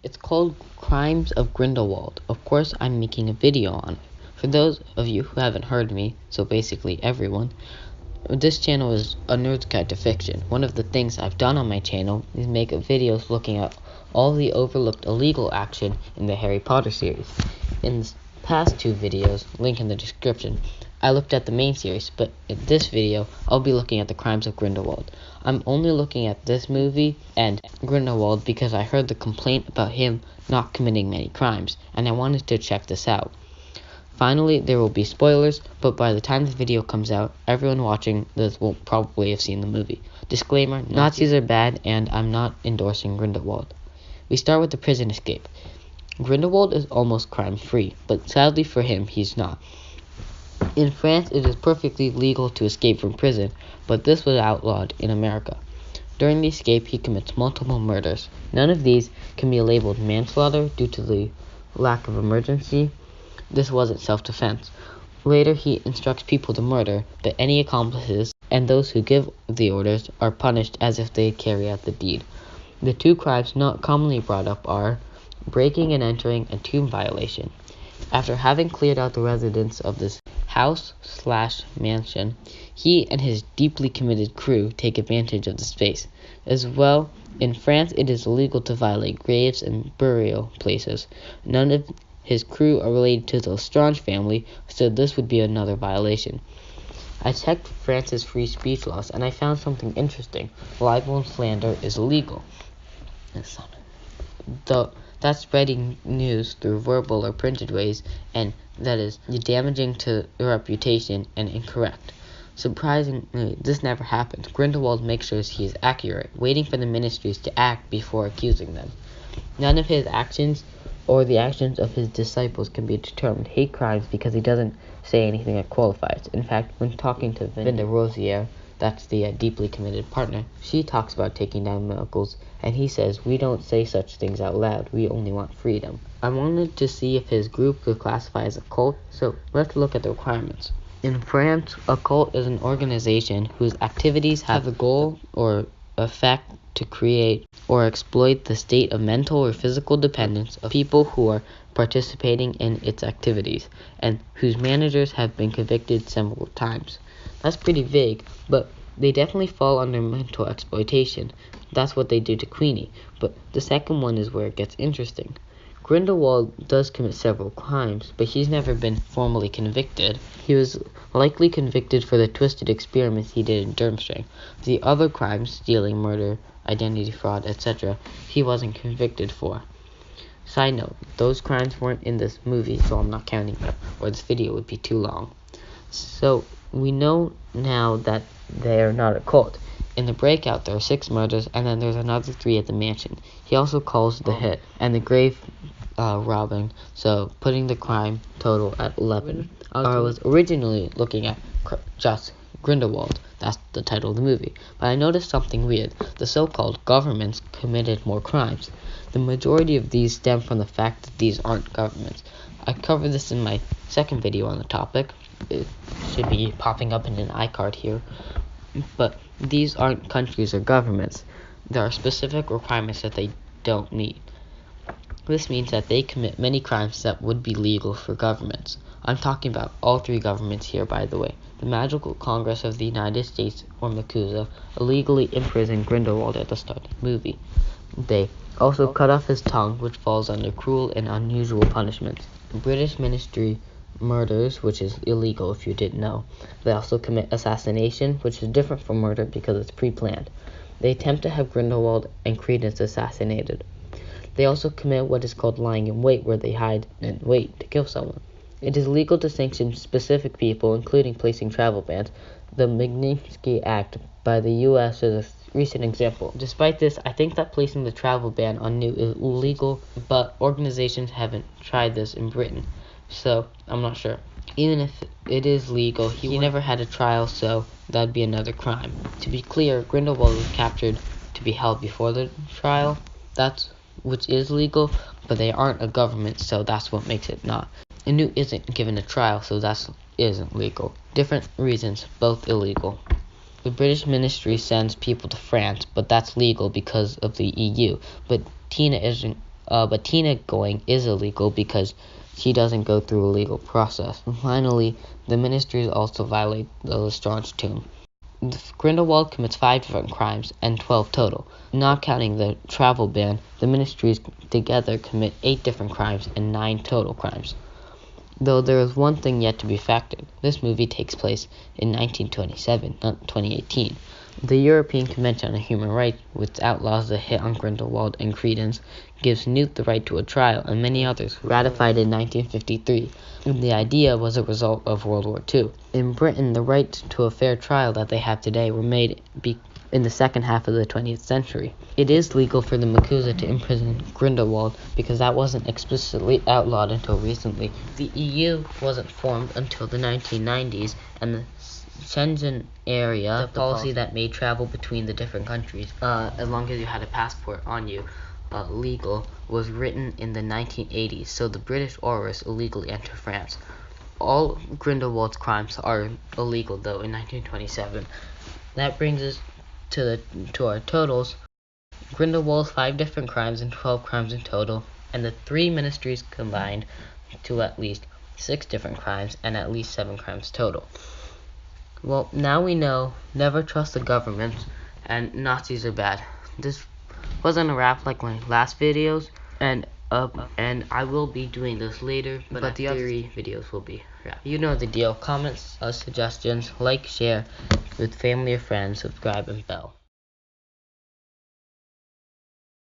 It's called Crimes of Grindelwald. Of course, I'm making a video on it. For those of you who haven't heard me, so basically everyone, this channel is a nerd's guide to fiction. One of the things I've done on my channel is make videos looking at all the overlooked illegal action in the Harry Potter series. In the past two videos, link in the description, I looked at the main series, but in this video, I'll be looking at the Crimes of Grindelwald. I'm only looking at this movie and Grindelwald because I heard the complaint about him not committing many crimes, and I wanted to check this out. Finally, there will be spoilers, but by the time the video comes out, everyone watching this will probably have seen the movie. Disclaimer, Nazis are bad, and I'm not endorsing Grindelwald. We start with the prison escape. Grindelwald is almost crime-free, but sadly for him, he's not. In France, it is perfectly legal to escape from prison, but this was outlawed in America. During the escape, he commits multiple murders. None of these can be labeled manslaughter due to the lack of emergency. This wasn't self-defense. Later, he instructs people to murder, but any accomplices and those who give the orders are punished as if they carry out the deed. The two crimes not commonly brought up are breaking and entering and tomb violation. After having cleared out the residents of this house/mansion, he and his deeply committed crew take advantage of the space. As well, in France, it is illegal to violate graves and burial places. None of his crew are related to the Lestrange family, so this would be another violation. I checked France's free speech laws, and I found something interesting. Libel and slander is illegal. That's spreading news through verbal or printed ways, and that is damaging to the reputation and incorrect. Surprisingly, this never happened. Grindelwald makes sure he is accurate, waiting for the ministries to act before accusing them. None of his actions or the actions of his disciples can be determined hate crimes because he doesn't say anything that qualifies. In fact, when talking to Vinda Rosier, that's the deeply committed partner, she talks about taking down miracles, and he says, "We don't say such things out loud, we only want freedom." I wanted to see if his group could classify as a cult, so let's look at the requirements. In France, a cult is an organization whose activities have the goal or effect to create or exploit the state of mental or physical dependence of people who are participating in its activities, and whose managers have been convicted several times. That's pretty vague, but they definitely fall under mental exploitation. That's what they do to Queenie. But the second one is where it gets interesting. Grindelwald does commit several crimes, but he's never been formally convicted. He was likely convicted for the twisted experiments he did in Durmstrang. The other crimes, stealing, murder, identity fraud, etc., he wasn't convicted for. Side note, those crimes weren't in this movie, so I'm not counting them, or this video would be too long. So, we know now that they are not a cult. In the breakout, there are 6 murders, and then there's another 3 at the mansion. He also calls the hit, and the grave robbing, so putting the crime total at 11. I was originally looking at just Grindelwald. That's the title of the movie. But I noticed something weird. The so-called governments committed more crimes. The majority of these stem from the fact that these aren't governments. I covered this in my second video on the topic. It should be popping up in an iCard here. But these aren't countries or governments. There are specific requirements that they don't meet. This means that they commit many crimes that would be legal for governments. I'm talking about all 3 governments here, by the way. The Magical Congress of the United States, or MACUSA, illegally imprisoned Grindelwald at the start of the movie. They also cut off his tongue, which falls under cruel and unusual punishments. The British Ministry murders, which is illegal if you didn't know. They also commit assassination, which is different from murder because it's pre-planned. They attempt to have Grindelwald and Credence assassinated. They also commit what is called lying in wait, where they hide and wait to kill someone. It is legal to sanction specific people, including placing travel bans. The Magnitsky Act by the U.S. is a recent example. Despite this, I think that placing the travel ban on new is illegal, but organizations haven't tried this in Britain, so I'm not sure. Even if it is legal, he never had a trial, so that'd be another crime. To be clear, Grindelwald was captured to be held before the trial, which is legal, but they aren't a government, so that's what makes it not. And Newt isn't given a trial, so that isn't legal. Different reasons, both illegal. The British ministry sends people to France, but that's legal because of the EU. But Tina isn't but Tina going is illegal because she doesn't go through a legal process. And finally, the ministries also violate the Lestrange tomb. Grindelwald commits 5 different crimes, and 12 total. Not counting the travel ban, the ministries together commit 8 different crimes and 9 total crimes. Though there is one thing yet to be factored. This movie takes place in 1927, not 2018. The European Convention on Human Rights, which outlaws the hit on Grindelwald and Credence, gives Newt the right to a trial, and many others, ratified in 1953. And the idea was a result of World War II. In Britain, the right to a fair trial that they have today were made in the second half of the 20th century. It is legal for the MACUSA to imprison Grindelwald because that wasn't explicitly outlawed until recently. The EU wasn't formed until the 1990s, and the Schengen area, the policy that made travel between the different countries, as long as you had a passport on you, legal, was written in the 1980s, so the British Aurors illegally enter France. All Grindelwald's crimes are illegal, though, in 1927. That brings us to our totals. Grindelwald's 5 different crimes and 12 crimes in total, and the 3 ministries combined to at least 6 different crimes and at least 7 crimes total. Well, now we know, never trust the government, and Nazis are bad. This wasn't a wrap like my last videos, and I will be doing this later, but the other 3 videos will be wrap. You know the deal. Comments, suggestions, like, share with family or friends, subscribe, and bell.